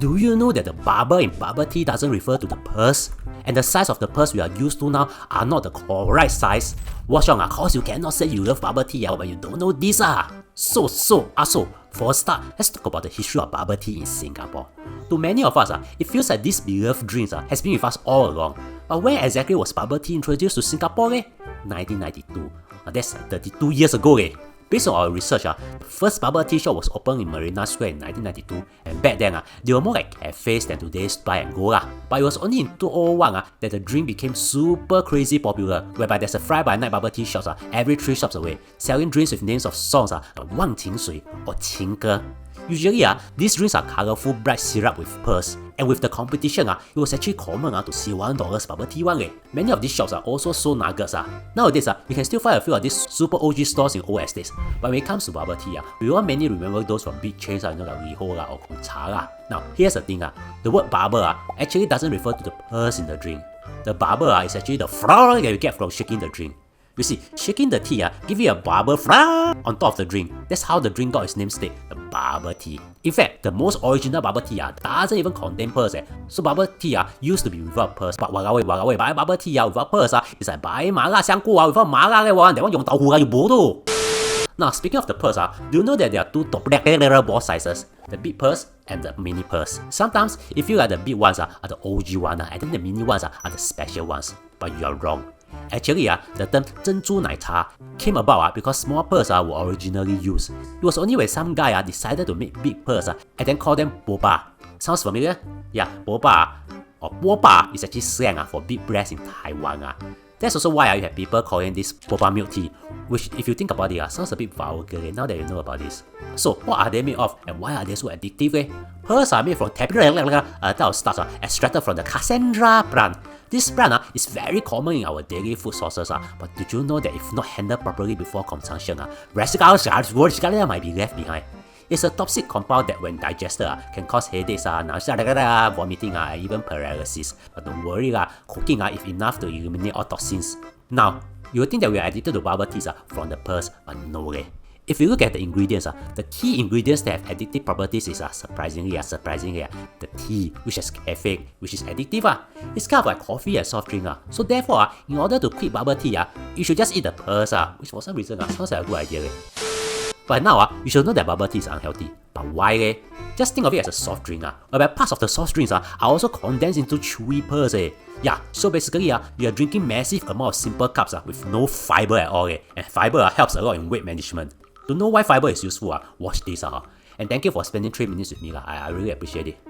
Do you know that the bubble in bubble tea doesn't refer to the pearls? And the size of the pearls we are used to now are not the correct size? What's wrong? Cause you cannot say you love bubble tea but you don't know this So, for a start, let's talk about the history of bubble tea in Singapore. To many of us, it feels like this beloved drink has been with us all along. But when exactly was bubble tea introduced to Singapore? 1992. That's 32 years ago. Based on our research, the first bubble tea shop was opened in Marina Square in 1992, and back then, they were more like cafes than today's buy and go. But it was only in 2001 that the drink became super crazy popular, whereby there's a fly-by-night bubble tea shops every 3 shops away, selling drinks with names of songs like 忘情水 or 情歌. Usually, these drinks are colorful bright syrup with pearls, and with the competition, it was actually common to see $1 bubble tea one. Many of these shops also sold nuggets. Nowadays, you can still find a few of these super OG stores in old estates, but when it comes to bubble tea, we all mainly remember those from big chains like LiHo or Gong Cha. Now, here's the thing, the word bubble actually doesn't refer to the pearls in the drink. The bubble is actually the froth that you get from shaking the drink. You see, shaking the tea give you a bubble froth on top of the drink. That's how the drink got its namesake, the bubble tea. In fact, the most original bubble tea doesn't even contain pearls. So bubble tea used to be without pearls. But buy bubble tea without pearls is like buying 麻辣香菇 without 麻辣 that one 用豆腐you bodoh. Now, speaking of the pearls, do you know that there are 2 top ball sizes? The big pearls and the mini pearls. Sometimes, it feels like the big ones are the OG ones, and then the mini ones are the special ones. But you are wrong. Actually, the term 珍珠奶茶 came about because small pearls were originally used. It was only when some guy decided to make big pearls and then call them Boba. Sounds familiar? Yeah, Boba or Boba is actually slang for big breasts in Taiwan. That's also why you have people calling this Boba milk tea, which if you think about it sounds a bit vulgar now that you know about this. So what are they made of and why are they so addictive? Pearls are made from type of starch extracted from the Cassandra plant. This plant is very common in our daily food sources, but did you know that if not handled properly before consumption, residuals might be left behind? It's a toxic compound that when digested can cause headaches, nausea, vomiting, and even paralysis. But don't worry, cooking is enough to eliminate all toxins. Now, you will think that we are addicted to bubble teas from the pearls, but no. If you look at the ingredients, the key ingredients that have addictive properties is surprisingly, the tea, which has caffeine, which is addictive. It's kind of like coffee and soft drink. So therefore, in order to quit bubble tea, you should just eat the pearls, which for some reason sounds like a good idea. But now, you should know that bubble tea is unhealthy. But why? Just think of it as a soft drink, whereby parts of the soft drinks are also condensed into chewy pearls. Yeah, so basically, you are drinking massive amount of simple cups with no fiber at all. And fiber helps a lot in weight management. To know why fiber is useful, watch this. And thank you for spending 3 minutes with me. I really appreciate it.